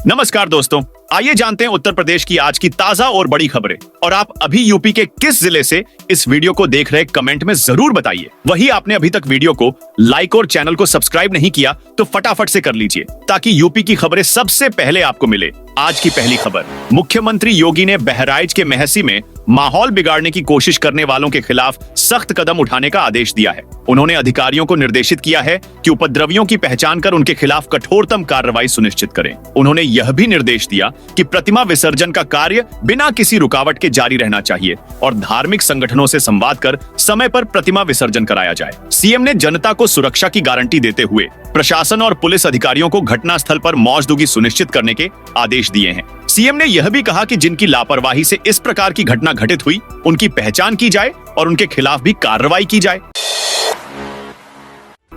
नमस्कार दोस्तों, आइए जानते हैं उत्तर प्रदेश की आज की ताजा और बड़ी खबरें। और आप अभी यूपी के किस जिले से इस वीडियो को देख रहे, कमेंट में जरूर बताइए। वही आपने अभी तक वीडियो को लाइक और चैनल को सब्सक्राइब नहीं किया तो फटाफट से कर लीजिए, ताकि यूपी की खबरें सबसे पहले आपको मिले। आज की पहली खबर, मुख्यमंत्री योगी ने बहराइच के मेहसी में माहौल बिगाड़ने की कोशिश करने वालों के खिलाफ सख्त कदम उठाने का आदेश दिया है। उन्होंने अधिकारियों को निर्देशित किया है कि उपद्रवियों की पहचान कर उनके खिलाफ कठोरतम कार्रवाई सुनिश्चित करें। उन्होंने यह भी निर्देश दिया कि प्रतिमा विसर्जन का कार्य बिना किसी रुकावट के जारी रहना चाहिए और धार्मिक संगठनों से संवाद कर समय पर प्रतिमा विसर्जन कराया जाए। सीएम ने जनता को सुरक्षा की गारंटी देते हुए प्रशासन और पुलिस अधिकारियों को घटनास्थल पर मौजूदगी सुनिश्चित करने के आदेश दिए हैं। सीएम ने यह भी कहा कि जिनकी लापरवाही से इस प्रकार की घटना घटित हुई, उनकी पहचान की जाए और उनके खिलाफ भी कार्रवाई की जाए।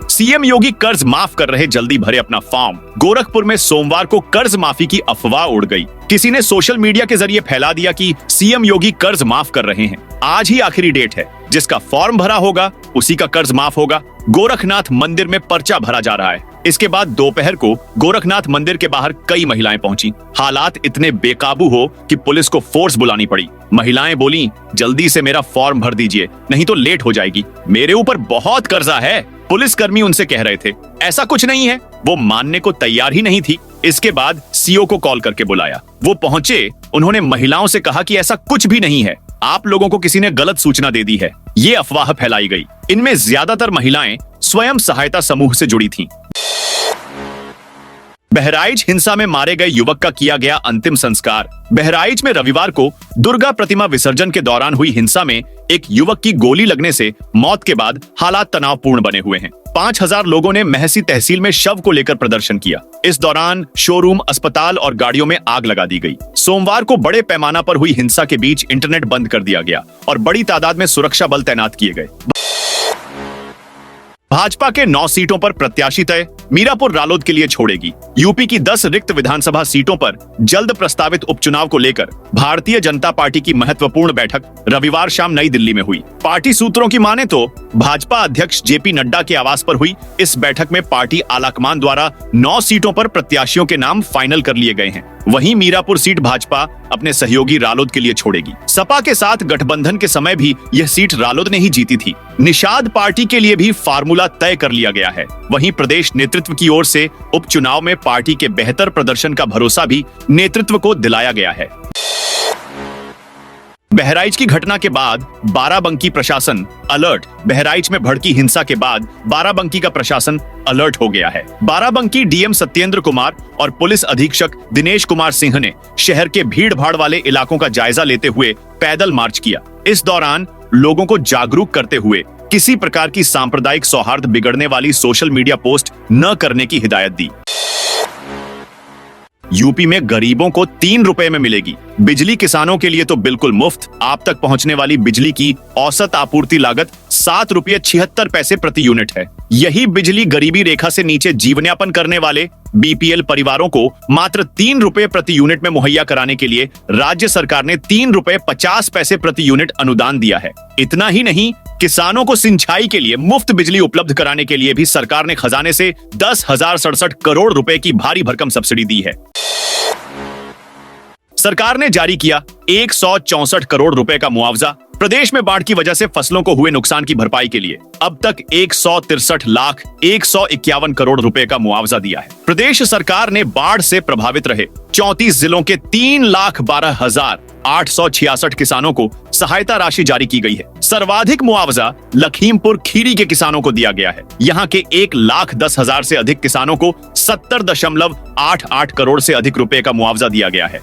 सीएम योगी कर्ज माफ कर रहे, जल्दी भरे अपना फॉर्म। गोरखपुर में सोमवार को कर्ज माफी की अफवाह उड़ गई। किसी ने सोशल मीडिया के जरिए फैला दिया कि सीएम योगी कर्ज माफ कर रहे हैं। आज ही आखिरी डेट है, जिसका फॉर्म भरा होगा उसी का कर्ज माफ होगा। गोरखनाथ मंदिर में पर्चा भरा जा रहा है। इसके बाद दोपहर को गोरखनाथ मंदिर के बाहर कई महिलाएं पहुंची। हालात इतने बेकाबू हो कि पुलिस को फोर्स बुलानी पड़ी। महिलाएं बोली, जल्दी से मेरा फॉर्म भर दीजिए, नहीं तो लेट हो जाएगी, मेरे ऊपर बहुत कर्जा है। पुलिसकर्मी उनसे कह रहे थे ऐसा कुछ नहीं है। वो मानने को तैयार ही नहीं थी। इसके बाद सीओ को कॉल करके बुलाया। वो पहुंचे। उन्होंने महिलाओं से कहा कि ऐसा कुछ भी नहीं है, आप लोगों को किसी ने गलत सूचना दे दी है। ये अफवाह फैलाई गई। इनमें ज्यादातर महिलाएं स्वयं सहायता समूह से जुड़ी थीं। बहराइच हिंसा में मारे गए युवक का किया गया अंतिम संस्कार। बहराइच में रविवार को दुर्गा प्रतिमा विसर्जन के दौरान हुई हिंसा में एक युवक की गोली लगने से मौत के बाद हालात तनावपूर्ण बने हुए हैं। 5000 लोगों ने मेहसी तहसील में शव को लेकर प्रदर्शन किया। इस दौरान शोरूम, अस्पताल और गाड़ियों में आग लगा दी गई। सोमवार को बड़े पैमाना पर हुई हिंसा के बीच इंटरनेट बंद कर दिया गया और बड़ी तादाद में सुरक्षा बल तैनात किए गए। भाजपा के 9 सीटों पर प्रत्याशी तय, मीरापुर रालोद के लिए छोड़ेगी। यूपी की 10 रिक्त विधानसभा सीटों पर जल्द प्रस्तावित उपचुनाव को लेकर भारतीय जनता पार्टी की महत्वपूर्ण बैठक रविवार शाम नई दिल्ली में हुई। पार्टी सूत्रों की माने तो भाजपा अध्यक्ष जेपी नड्डा के आवास पर हुई इस बैठक में पार्टी आलाकमान द्वारा 9 सीटों पर प्रत्याशियों के नाम फाइनल कर लिए गए हैं। वहीं मीरापुर सीट भाजपा अपने सहयोगी रालोद के लिए छोड़ेगी। सपा के साथ गठबंधन के समय भी यह सीट रालोद ने ही जीती थी। निषाद पार्टी के लिए भी फार्मूला तय कर लिया गया है। वहीं प्रदेश नेतृत्व की ओर से उपचुनाव में पार्टी के बेहतर प्रदर्शन का भरोसा भी नेतृत्व को दिलाया गया है। बहराइच की घटना के बाद बाराबंकी प्रशासन अलर्ट। बहराइच में भड़की हिंसा के बाद बाराबंकी का प्रशासन अलर्ट हो गया है। बाराबंकी डीएम सत्येंद्र कुमार और पुलिस अधीक्षक दिनेश कुमार सिंह ने शहर के भीड़ भाड़ वाले इलाकों का जायजा लेते हुए पैदल मार्च किया। इस दौरान लोगों को जागरूक करते हुए किसी प्रकार की सांप्रदायिक सौहार्द बिगड़ने वाली सोशल मीडिया पोस्ट न करने की हिदायत दी। यूपी में गरीबों को 3 रुपए में मिलेगी बिजली। किसानों के लिए तो बिल्कुल मुफ्त। आप तक पहुंचने वाली बिजली की औसत आपूर्ति लागत 7 रुपये 76 पैसे प्रति यूनिट है। यही बिजली गरीबी रेखा से नीचे जीवनयापन करने वाले बीपीएल परिवारों को मात्र 3 रुपए प्रति यूनिट में मुहैया कराने के लिए राज्य सरकार ने 3 रुपए 50 पैसे प्रति यूनिट अनुदान दिया है। इतना ही नहीं, किसानों को सिंचाई के लिए मुफ्त बिजली उपलब्ध कराने के लिए भी सरकार ने खजाने से 10,067 करोड़ रुपए की भारी भरकम सब्सिडी दी है। सरकार ने जारी किया 164 करोड़ रुपए का मुआवजा। प्रदेश में बाढ़ की वजह से फसलों को हुए नुकसान की भरपाई के लिए अब तक 163,151 करोड़ रुपए का मुआवजा दिया है। प्रदेश सरकार ने बाढ़ से प्रभावित रहे 34 जिलों के 3,12,866 किसानों को सहायता राशि जारी की गई है। सर्वाधिक मुआवजा लखीमपुर खीरी के किसानों को दिया गया है। यहाँ के 1,10,000 से अधिक किसानों को 70.88 करोड़ से अधिक रुपए का मुआवजा दिया गया है।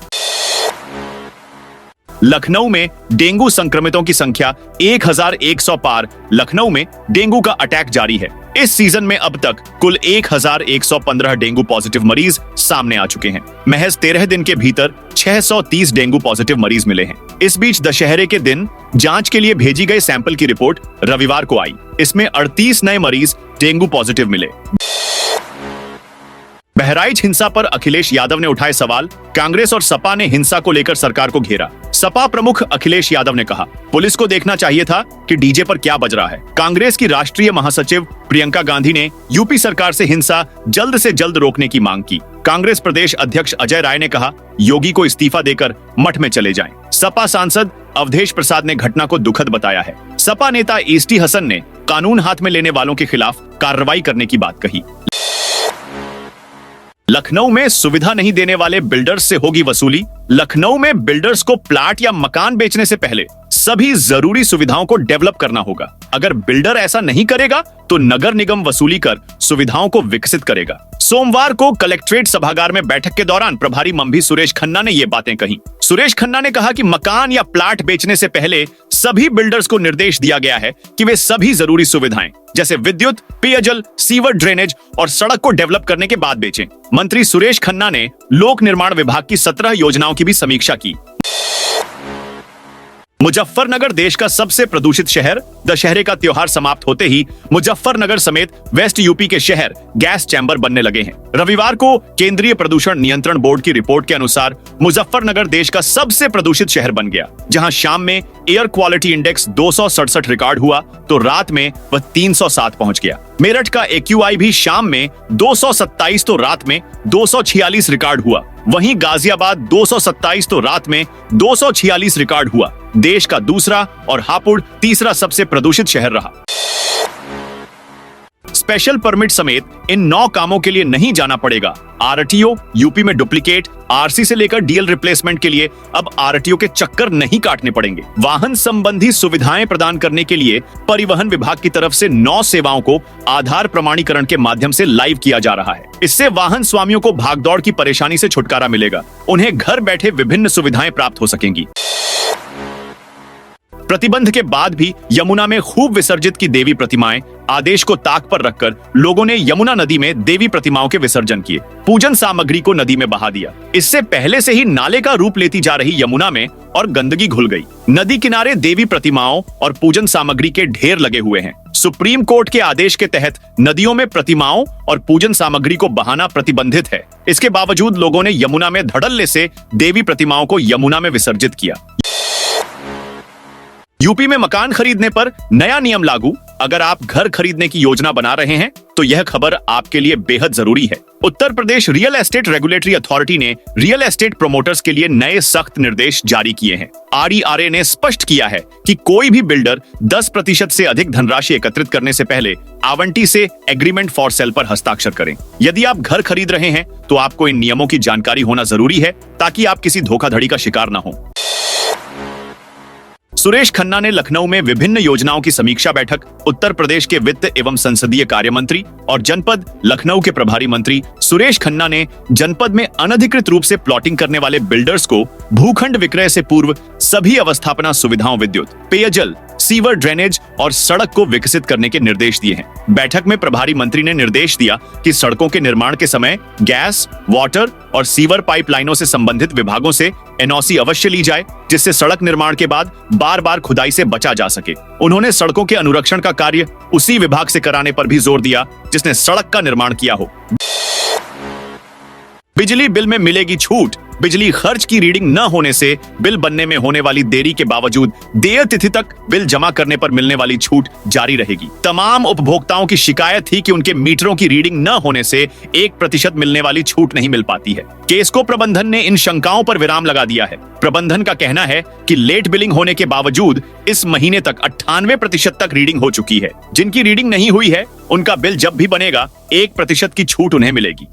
लखनऊ में डेंगू संक्रमितों की संख्या 1,100 पार। लखनऊ में डेंगू का अटैक जारी है। इस सीजन में अब तक कुल 1,115 डेंगू पॉजिटिव मरीज सामने आ चुके हैं। महज 13 दिन के भीतर 630 डेंगू पॉजिटिव मरीज मिले हैं। इस बीच दशहरे के दिन जांच के लिए भेजी गई सैंपल की रिपोर्ट रविवार को आई। इसमें 38 नए मरीज डेंगू पॉजिटिव मिले। बहराइच हिंसा पर अखिलेश यादव ने उठाए सवाल। कांग्रेस और सपा ने हिंसा को लेकर सरकार को घेरा। सपा प्रमुख अखिलेश यादव ने कहा, पुलिस को देखना चाहिए था कि डीजे पर क्या बज रहा है। कांग्रेस की राष्ट्रीय महासचिव प्रियंका गांधी ने यूपी सरकार से हिंसा जल्द से जल्द रोकने की मांग की। कांग्रेस प्रदेश अध्यक्ष अजय राय ने कहा, योगी को इस्तीफा देकर मठ में चले जाएं। सपा सांसद अवधेश प्रसाद ने घटना को दुखद बताया है। सपा नेता एसटी हसन ने कानून हाथ में लेने वालों के खिलाफ कार्रवाई करने की बात कही। लखनऊ में सुविधा नहीं देने वाले बिल्डर्स से होगी वसूली। लखनऊ में बिल्डर्स को प्लाट या मकान बेचने से पहले सभी जरूरी सुविधाओं को डेवलप करना होगा। अगर बिल्डर ऐसा नहीं करेगा तो नगर निगम वसूली कर सुविधाओं को विकसित करेगा। सोमवार को कलेक्ट्रेट सभागार में बैठक के दौरान प्रभारी मंत्री सुरेश खन्ना ने ये बातें कही। सुरेश खन्ना ने कहा कि मकान या प्लाट बेचने से पहले सभी बिल्डर्स को निर्देश दिया गया है कि वे सभी जरूरी सुविधाएं जैसे विद्युत, पेयजल, सीवर, ड्रेनेज और सड़क को डेवलप करने के बाद बेचें। मंत्री सुरेश खन्ना ने लोक निर्माण विभाग की 17 योजनाओं की भी समीक्षा की। मुजफ्फरनगर देश का सबसे प्रदूषित शहर। दशहरे का त्योहार समाप्त होते ही मुजफ्फरनगर समेत वेस्ट यूपी के शहर गैस चैम्बर बनने लगे हैं। रविवार को केंद्रीय प्रदूषण नियंत्रण बोर्ड की रिपोर्ट के अनुसार मुजफ्फरनगर देश का सबसे प्रदूषित शहर बन गया, जहां शाम में एयर क्वालिटी इंडेक्स 267 रिकॉर्ड हुआ तो रात में वह 307 पहुंच गया। मेरठ का AQI भी शाम में 227 तो रात में 246 रिकॉर्ड हुआ। वहीं गाजियाबाद 227 तो रात में 246 रिकॉर्ड हुआ। देश का दूसरा और हापुड़ तीसरा सबसे प्रदूषित शहर रहा। स्पेशल परमिट समेत इन 9 कामों के लिए नहीं जाना पड़ेगा। RTO यूपी में डुप्लीकेट, RC से लेकर DL रिप्लेसमेंट के लिए अब RTO के चक्कर नहीं काटने पड़ेंगे। वाहन संबंधी सुविधाएं प्रदान करने के लिए परिवहन विभाग की तरफ से 9 सेवाओं को आधार प्रमाणीकरण के माध्यम से लाइव किया जा रहा है। इससे वाहन स्वामियों को भागदौड़ की परेशानी से छुटकारा मिलेगा। उन्हें घर बैठे विभिन्न सुविधाएं प्राप्त हो सकेंगी। प्रतिबंध के बाद भी यमुना में खूब विसर्जित की देवी प्रतिमाएं। आदेश को ताक पर रखकर लोगों ने यमुना नदी में देवी प्रतिमाओं के विसर्जन किए। पूजन सामग्री को नदी में बहा दिया। इससे पहले से ही नाले का रूप लेती जा रही यमुना में और गंदगी घुल गई। नदी किनारे देवी प्रतिमाओं और पूजन सामग्री के ढेर लगे हुए हैं। सुप्रीम कोर्ट के आदेश के तहत नदियों में प्रतिमाओं और पूजन सामग्री को बहाना प्रतिबंधित है। इसके बावजूद लोगों ने यमुना में धड़ल्ले से देवी प्रतिमाओं को यमुना में विसर्जित किया। यूपी में मकान खरीदने पर नया नियम लागू। अगर आप घर खरीदने की योजना बना रहे हैं तो यह खबर आपके लिए बेहद जरूरी है। Uttar Pradesh real estate regulatory authority ने रियल एस्टेट प्रमोटर्स के लिए नए सख्त निर्देश जारी किए हैं। RERA ने स्पष्ट किया है कि कोई भी बिल्डर 10% से अधिक धनराशि एकत्रित करने से पहले आवंटी से एग्रीमेंट फॉर सेल पर हस्ताक्षर करें। यदि आप घर खरीद रहे हैं तो आपको इन नियमों की जानकारी होना जरूरी है ताकि आप किसी धोखाधड़ी का शिकार न हो। सुरेश खन्ना ने लखनऊ में विभिन्न योजनाओं की समीक्षा बैठक। उत्तर प्रदेश के वित्त एवं संसदीय कार्य मंत्री और जनपद लखनऊ के प्रभारी मंत्री सुरेश खन्ना ने जनपद में अनधिकृत रूप से प्लॉटिंग करने वाले बिल्डर्स को भूखंड विक्रय से पूर्व सभी अवस्थापना सुविधाओं विद्युत, पेयजल, सीवर, ड्रेनेज और सड़क को विकसित करने के निर्देश दिए हैं। बैठक में प्रभारी मंत्री ने निर्देश दिया कि सड़कों के निर्माण के समय गैस, वाटर और सीवर पाइपलाइनों से संबंधित विभागों से NOC अवश्य ली जाए, जिससे सड़क निर्माण के बाद बार-बार खुदाई से बचा जा सके। उन्होंने सड़कों के अनुरक्षण का कार्य उसी विभाग से कराने पर भी जोर दिया जिसने सड़क का निर्माण किया हो। बिजली बिल में मिलेगी छूट। बिजली खर्च की रीडिंग न होने से बिल बनने में होने वाली देरी के बावजूद देय तिथि तक बिल जमा करने पर मिलने वाली छूट जारी रहेगी। तमाम उपभोक्ताओं की शिकायत थी कि उनके मीटरों की रीडिंग न होने से 1% मिलने वाली छूट नहीं मिल पाती है। केस्को प्रबंधन ने इन शंकाओं पर विराम लगा दिया है। प्रबंधन का कहना है कि लेट बिलिंग होने के बावजूद इस महीने तक 98% तक रीडिंग हो चुकी है। जिनकी रीडिंग नहीं हुई है उनका बिल जब भी बनेगा 1% की छूट उन्हें मिलेगी।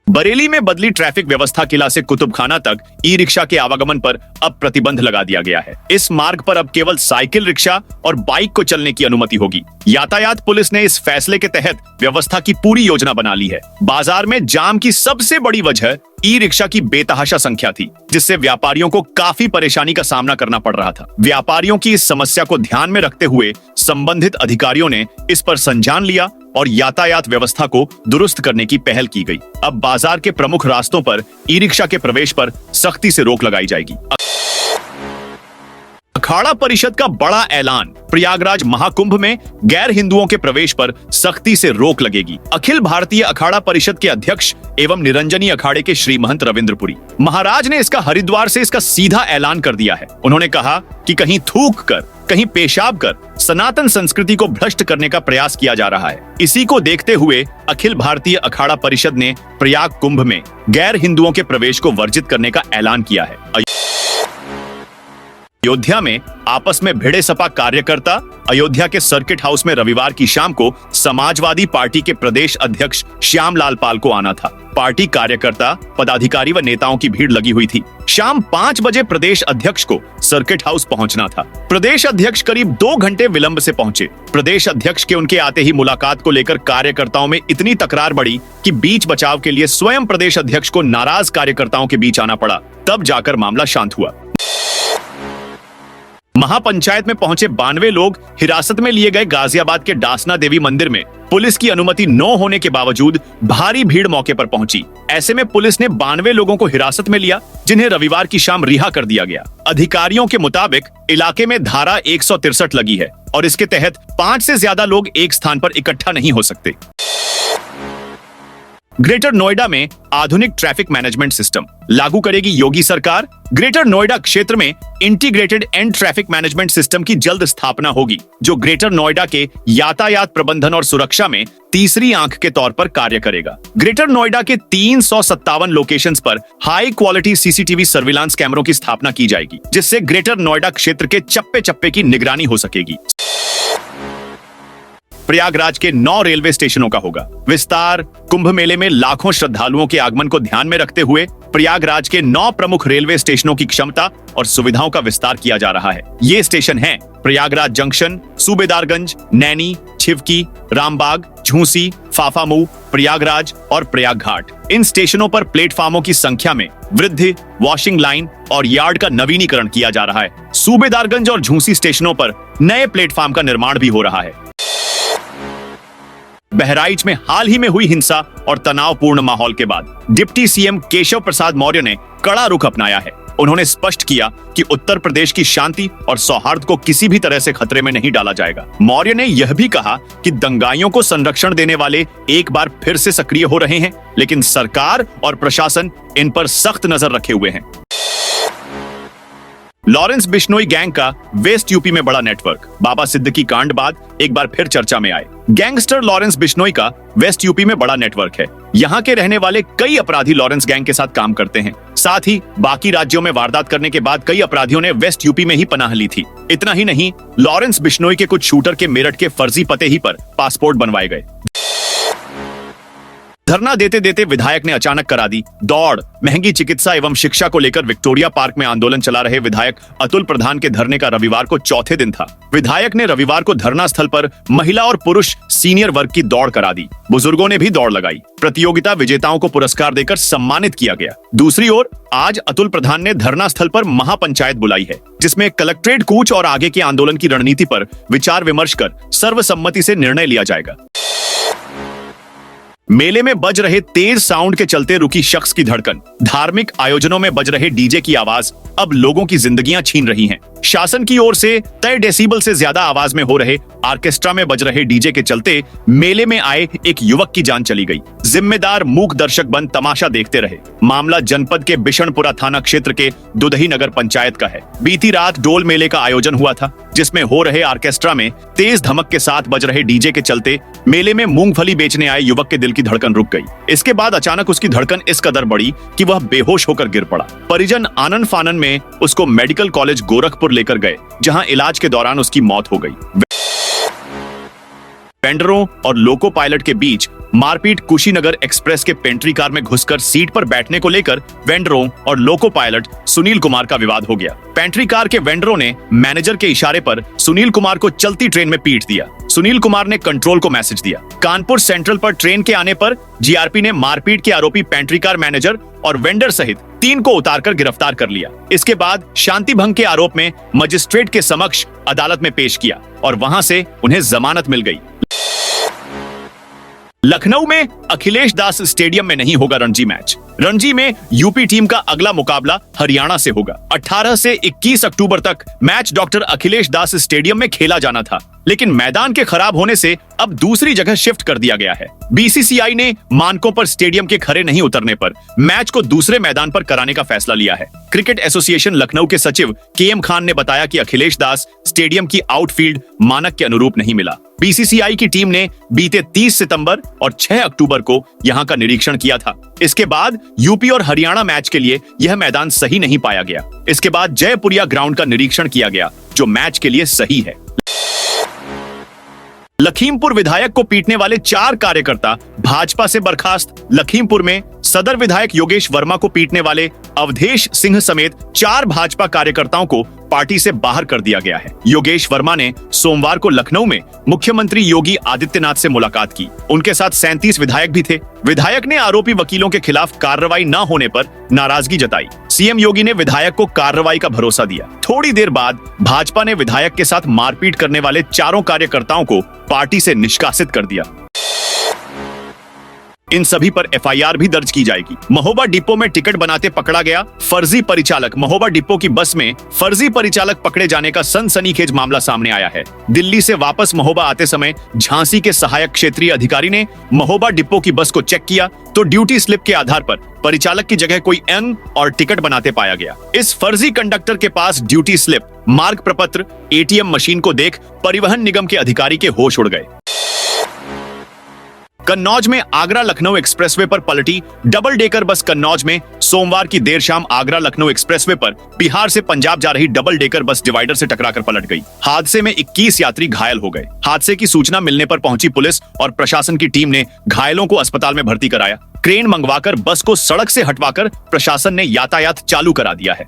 बरेली में बदली ट्रैफिक व्यवस्था किला से कुतुबखाना तक ई-रिक्शा के आवागमन पर अब प्रतिबंध लगा दिया गया है। इस मार्ग पर अब केवल साइकिल, रिक्शा और बाइक को चलने की अनुमति होगी। यातायात पुलिस ने इस फैसले के तहत व्यवस्था की पूरी योजना बना ली है। बाजार में जाम की सबसे बड़ी वजह ई-रिक्शा की बेतहाशा संख्या थी, जिससे व्यापारियों को काफी परेशानी का सामना करना पड़ रहा था। व्यापारियों की इस समस्या को ध्यान में रखते हुए संबंधित अधिकारियों ने इस पर संज्ञान लिया और यातायात व्यवस्था को दुरुस्त करने की पहल की गई। अब बाजार के प्रमुख रास्तों पर ई-रिक्शा के प्रवेश पर सख्ती से रोक लगाई जाएगी। अखाड़ा परिषद का बड़ा ऐलान, प्रयागराज महाकुंभ में गैर हिंदुओं के प्रवेश पर सख्ती से रोक लगेगी। अखिल भारतीय अखाड़ा परिषद के अध्यक्ष एवं निरंजनी अखाड़े के श्री महंत रविंद्रपुरी महाराज ने हरिद्वार से इसका सीधा ऐलान कर दिया है। उन्होंने कहा कि कहीं थूक कर, कहीं पेशाब कर सनातन संस्कृति को भ्रष्ट करने का प्रयास किया जा रहा है। इसी को देखते हुए अखिल भारतीय अखाड़ा परिषद ने प्रयाग कुंभ में गैर हिंदुओं के प्रवेश को वर्जित करने का ऐलान किया है। अयोध्या में आपस में भिड़े सपा कार्यकर्ता। अयोध्या के सर्किट हाउस में रविवार की शाम को समाजवादी पार्टी के प्रदेश अध्यक्ष श्यामलाल पाल को आना था। पार्टी कार्यकर्ता, पदाधिकारी व नेताओं की भीड़ लगी हुई थी। शाम 5 बजे प्रदेश अध्यक्ष को सर्किट हाउस पहुंचना था। प्रदेश अध्यक्ष करीब 2 घंटे विलंब से पहुंचे। प्रदेश अध्यक्ष के उनके आते ही मुलाकात को लेकर कार्यकर्ताओं में इतनी तकरार बढ़ी कि बीच बचाव के लिए स्वयं प्रदेश अध्यक्ष को नाराज कार्यकर्ताओं के बीच आना पड़ा। तब जाकर मामला शांत हुआ। महापंचायत में पहुंचे 92 लोग हिरासत में लिए गए। गाजियाबाद के डासना देवी मंदिर में पुलिस की अनुमति न होने के बावजूद भारी भीड़ मौके पर पहुंची। ऐसे में पुलिस ने 92 लोगों को हिरासत में लिया, जिन्हें रविवार की शाम रिहा कर दिया गया। अधिकारियों के मुताबिक इलाके में धारा 163 लगी है और इसके तहत 5 से ज्यादा लोग एक स्थान पर इकट्ठा नहीं हो सकते। ग्रेटर नोएडा में आधुनिक ट्रैफिक मैनेजमेंट सिस्टम लागू करेगी योगी सरकार। ग्रेटर नोएडा क्षेत्र में integrated and traffic management system की जल्द स्थापना होगी, जो ग्रेटर नोएडा के यातायात प्रबंधन और सुरक्षा में तीसरी आंख के तौर पर कार्य करेगा। ग्रेटर नोएडा के 357 लोकेशंस पर हाई क्वालिटी सीसीटीवी सर्विलांस कैमरों की स्थापना की जाएगी, जिससे ग्रेटर नोएडा क्षेत्र के चप्पे चप्पे की निगरानी हो सकेगी। प्रयागराज के 9 रेलवे स्टेशनों का होगा विस्तार। कुंभ मेले में लाखों श्रद्धालुओं के आगमन को ध्यान में रखते हुए प्रयागराज के 9 प्रमुख रेलवे स्टेशनों की क्षमता और सुविधाओं का विस्तार किया जा रहा है। ये स्टेशन हैं प्रयागराज जंक्शन, सूबेदारगंज, नैनी, छिवकी, रामबाग, झूसी, फाफामऊ, प्रयागराज और प्रयागघाट। इन स्टेशनों पर प्लेटफार्मों की संख्या में वृद्धि, वॉशिंग लाइन और यार्ड का नवीनीकरण किया जा रहा है। सूबेदारगंज और झूसी स्टेशनों पर नए प्लेटफार्म का निर्माण भी हो रहा है। बहराइच में हाल ही में हुई हिंसा और तनावपूर्ण माहौल के बाद डिप्टी सीएम केशव प्रसाद मौर्य ने कड़ा रुख अपनाया है। उन्होंने स्पष्ट किया कि उत्तर प्रदेश की शांति और सौहार्द को किसी भी तरह से खतरे में नहीं डाला जाएगा। मौर्य ने यह भी कहा कि दंगाइयों को संरक्षण देने वाले एक बार फिर से सक्रिय हो रहे हैं, लेकिन सरकार और प्रशासन इन पर सख्त नजर रखे हुए हैं। लॉरेंस बिश्नोई गैंग का वेस्ट यूपी में बड़ा नेटवर्क। बाबा सिद्दीकी कांड बाद एक बार फिर चर्चा में आए। गैंगस्टर लॉरेंस बिश्नोई का वेस्ट यूपी में बड़ा नेटवर्क है। यहाँ के रहने वाले कई अपराधी लॉरेंस गैंग के साथ काम करते हैं। साथ ही बाकी राज्यों में वारदात करने के बाद कई अपराधियों ने वेस्ट यूपी में ही पनाह ली थी। इतना ही नहीं, लॉरेंस बिश्नोई के कुछ शूटर के मेरठ के फर्जी पते ही पर पासपोर्ट बनवाए गए। धरना देते देते विधायक ने अचानक करा दी दौड़। महंगी चिकित्सा एवं शिक्षा को लेकर विक्टोरिया पार्क में आंदोलन चला रहे विधायक अतुल प्रधान के धरने का रविवार को चौथे दिन था। विधायक ने रविवार को धरना स्थल पर महिला और पुरुष सीनियर वर्ग की दौड़ करा दी। बुजुर्गों ने भी दौड़ लगाई। प्रतियोगिता विजेताओं को पुरस्कार देकर सम्मानित किया गया। दूसरी ओर आज अतुल प्रधान ने धरना स्थल पर महापंचायत बुलाई है, जिसमें कलेक्ट्रेट कूच और आगे के आंदोलन की रणनीति पर विचार विमर्श कर सर्वसम्मति से निर्णय लिया जाएगा। मेले में बज रहे तेज साउंड के चलते रुकी शख्स की धड़कन। धार्मिक आयोजनों में बज रहे डीजे की आवाज अब लोगों की जिंदगियां छीन रही हैं। शासन की ओर से तय डेसिबल से ज्यादा आवाज में हो रहे ऑर्केस्ट्रा में बज रहे डीजे के चलते मेले में आए एक युवक की जान चली गई। जिम्मेदार मूक दर्शक बन तमाशा देखते रहे। मामला जनपद के बिशनपुरा थाना क्षेत्र के दुधही नगर पंचायत का है। बीती रात डोल मेले का आयोजन हुआ था, जिसमें हो रहे ऑर्केस्ट्रा में तेज धमक के साथ बज रहे डीजे के चलते मेले में मूंगफली बेचने आए युवक के दिल की धड़कन रुक गई। इसके बाद अचानक उसकी धड़कन इस कदर बढ़ी कि वह बेहोश होकर गिर पड़ा। परिजन आनन फानन में उसको मेडिकल कॉलेज गोरखपुर लेकर गए, जहां इलाज के दौरान उसकी मौत हो गई। वेंडरों और लोको पायलट के बीच मारपीट। कुशीनगर एक्सप्रेस के पेंट्री कार में घुसकर सीट पर बैठने को लेकर वेंडरों और लोको पायलट सुनील कुमार का विवाद हो गया। पेंट्री कार के वेंडरों ने मैनेजर के इशारे पर सुनील कुमार को चलती ट्रेन में पीट दिया। सुनील कुमार ने कंट्रोल को मैसेज दिया। कानपुर सेंट्रल पर ट्रेन के आने पर जीआरपी ने मारपीट के आरोपी पेंट्री कार मैनेजर और वेंडर सहित 3 को उतारकर गिरफ्तार कर लिया। इसके बाद शांति भंग के आरोप में मजिस्ट्रेट के समक्ष अदालत में पेश किया और वहां से उन्हें जमानत मिल गई। लखनऊ में अखिलेश दास स्टेडियम में नहीं होगा रणजी मैच। रणजी में यूपी टीम का अगला मुकाबला हरियाणा से होगा। 18 से 21 अक्टूबर तक मैच डॉक्टर अखिलेश दास स्टेडियम में खेला जाना था, लेकिन मैदान के खराब होने से अब दूसरी जगह शिफ्ट कर दिया गया है। बीसीसीआई ने मानकों पर स्टेडियम के खरे नहीं उतरने पर मैच को दूसरे मैदान पर कराने का फैसला लिया है। क्रिकेट एसोसिएशन लखनऊ के सचिव केएम खान ने बताया कि अखिलेश दास स्टेडियम की आउटफील्ड मानक के अनुरूप नहीं मिला। बीसीसीआई की टीम ने बीते 30 सितंबर और 6 अक्टूबर को यहां का निरीक्षण किया था। इसके बाद यूपी और हरियाणा मैच के लिए यह मैदान सही नहीं पाया गया। इसके बाद जयपुरिया ग्राउंड का निरीक्षण किया गया, जो मैच के लिए सही है। लखीमपुर विधायक को पीटने वाले 4 कार्यकर्ता भाजपा से बर्खास्त। लखीमपुर में सदर विधायक योगेश वर्मा को पीटने वाले अवधेश सिंह समेत 4 भाजपा कार्यकर्ताओं को पार्टी से बाहर कर दिया गया है। योगेश वर्मा ने सोमवार को लखनऊ में मुख्यमंत्री योगी आदित्यनाथ से मुलाकात की। उनके साथ 37 विधायक भी थे। विधायक ने आरोपी वकीलों के खिलाफ कार्रवाई न होने पर नाराजगी जताई। सीएम योगी ने विधायक को कार्रवाई का भरोसा दिया। थोड़ी देर बाद भाजपा ने विधायक के साथ मारपीट करने वाले 4 कार्यकर्ताओं को पार्टी से निष्कासित कर दिया। इन सभी पर एफआईआर भी दर्ज की जाएगी। महोबा डिपो में टिकट बनाते पकड़ा गया फर्जी परिचालक। महोबा डिपो की बस में फर्जी परिचालक पकड़े जाने का सनसनीखेज मामला सामने आया है। दिल्ली से वापस महोबा आते समय झांसी के सहायक क्षेत्रीय अधिकारी ने महोबा डिपो की बस को चेक किया तो ड्यूटी स्लिप के आधार पर परिचालक की जगह कोई अंग और टिकट बनाते पाया गया। इस फर्जी कंडक्टर के पास ड्यूटी स्लिप, मार्ग प्रपत्र, एटीएम मशीन को देख परिवहन निगम के अधिकारी के होश उड़ गए। कन्नौज में आगरा लखनऊ एक्सप्रेसवे पर पलटी डबल डेकर बस। कन्नौज में सोमवार की देर शाम आगरा लखनऊ एक्सप्रेसवे पर बिहार से पंजाब जा रही डबल डेकर बस डिवाइडर से टकराकर पलट गई। हादसे में 21 यात्री घायल हो गए। हादसे की सूचना मिलने पर पहुंची पुलिस और प्रशासन की टीम ने घायलों को अस्पताल में भर्ती कराया। क्रेन मंगवाकर बस को सड़क से हटवाकर प्रशासन ने यातायात चालू करा दिया है।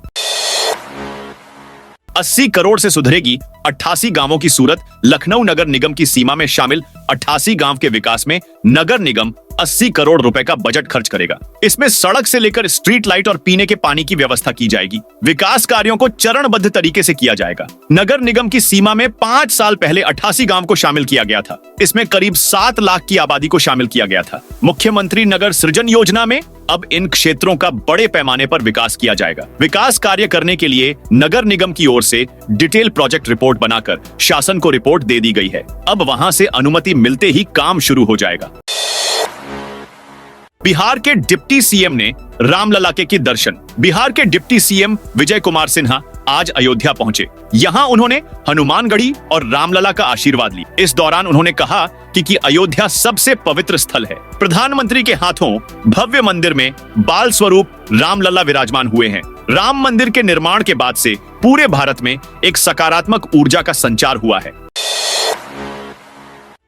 80 करोड़ से सुधरेगी 88 गांवों की सूरत। लखनऊ नगर निगम की सीमा में शामिल 88 गांव के विकास में नगर निगम 80 करोड़ रुपए का बजट खर्च करेगा। इसमें सड़क से लेकर स्ट्रीट लाइट और पीने के पानी की व्यवस्था की जाएगी। विकास कार्यों को चरणबद्ध तरीके से किया जाएगा। नगर निगम की सीमा में 5 साल पहले 88 गांव को शामिल किया गया था। इसमें करीब 7 लाख की आबादी को शामिल किया गया था। मुख्यमंत्री नगर सृजन योजना में अब इन क्षेत्रों का बड़े पैमाने पर विकास किया जाएगा। विकास कार्य करने के लिए नगर निगम की ओर से डिटेल प्रोजेक्ट रिपोर्ट बनाकर शासन को रिपोर्ट दे दी गई है। अब वहां से अनुमति मिलते ही काम शुरू हो जाएगा। बिहार के डिप्टी सीएम ने रामलला के की दर्शन। बिहार के डिप्टी सीएम विजय कुमार सिन्हा आज अयोध्या पहुंचे। यहां उन्होंने हनुमानगढ़ी और रामलला का आशीर्वाद लिया। इस दौरान उन्होंने कहा कि अयोध्या सबसे पवित्र स्थल है। प्रधानमंत्री के हाथों भव्य मंदिर में बाल स्वरूप रामलला विराजमान हुए हैं। राम मंदिर के निर्माण के बाद से पूरे भारत में एक सकारात्मक ऊर्जा का संचार हुआ है।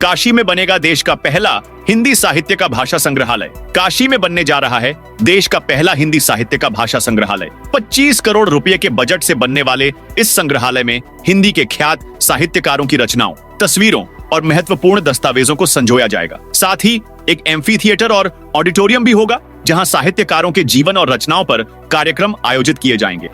काशी में बनेगा देश का पहला हिंदी साहित्य का भाषा संग्रहालय। काशी में बनने जा रहा है देश का पहला हिंदी साहित्य का भाषा संग्रहालय। 25 करोड़ रुपए के बजट से बनने वाले इस संग्रहालय में हिंदी के ख्यात साहित्यकारों की रचनाओं, तस्वीरों और महत्वपूर्ण दस्तावेजों को संजोया जाएगा। साथ ही एक एम्फी थिएटर और ऑडिटोरियम भी होगा, जहां साहित्यकारों के जीवन और रचनाओं पर कार्यक्रम आयोजित किए जाएंगे।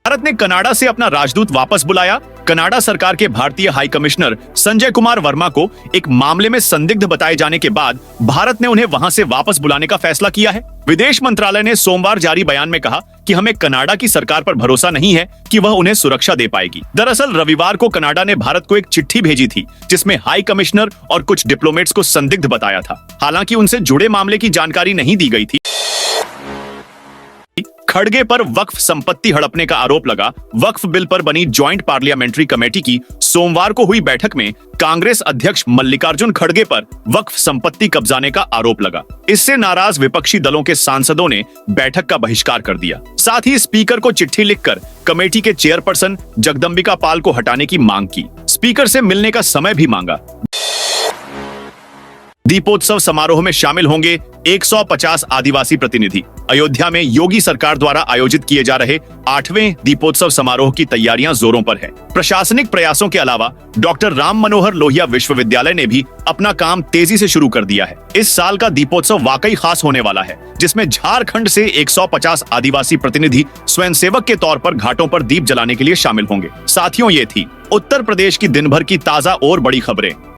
भारत ने कनाडा से अपना राजदूत वापस बुलाया। कनाडा सरकार के भारतीय हाई कमिश्नर संजय कुमार वर्मा को एक मामले में संदिग्ध बताए जाने के बाद भारत ने उन्हें वहां से वापस बुलाने का फैसला किया है। विदेश मंत्रालय ने सोमवार जारी बयान में कहा कि हमें कनाडा की सरकार पर भरोसा नहीं है कि वह उन्हें सुरक्षा दे पाएगी। दरअसल रविवार को कनाडा ने भारत को एक चिट्ठी भेजी थी, जिसमें हाई कमिश्नर और कुछ डिप्लोमेट्स को संदिग्ध बताया था। हालांकि उनसे जुड़े मामले की जानकारी नहीं दी गई थी। खड़गे पर वक्फ संपत्ति हड़पने का आरोप लगा। वक्फ बिल पर बनी ज्वाइंट पार्लियामेंट्री कमेटी की सोमवार को हुई बैठक में कांग्रेस अध्यक्ष मल्लिकार्जुन खड़गे पर वक्फ संपत्ति कब्जाने का आरोप लगा। इससे नाराज विपक्षी दलों के सांसदों ने बैठक का बहिष्कार कर दिया। साथ ही स्पीकर को चिट्ठी लिखकर कमेटी के चेयरपर्सन जगदम्बिका पाल को हटाने की मांग की। स्पीकर से मिलने का समय भी मांगा। दीपोत्सव समारोह में शामिल होंगे 150 आदिवासी प्रतिनिधि। अयोध्या में योगी सरकार द्वारा आयोजित किए जा रहे 8वें दीपोत्सव समारोह की तैयारियां जोरों पर हैं। प्रशासनिक प्रयासों के अलावा डॉक्टर राम मनोहर लोहिया विश्वविद्यालय ने भी अपना काम तेजी से शुरू कर दिया है। इस साल का दीपोत्सव वाकई खास होने वाला है, जिसमें झारखंड से 150 आदिवासी प्रतिनिधि स्वयंसेवक के तौर पर घाटों पर दीप जलाने के लिए शामिल होंगे। साथियों, ये थी उत्तर प्रदेश की दिन भर की ताजा और बड़ी खबरें।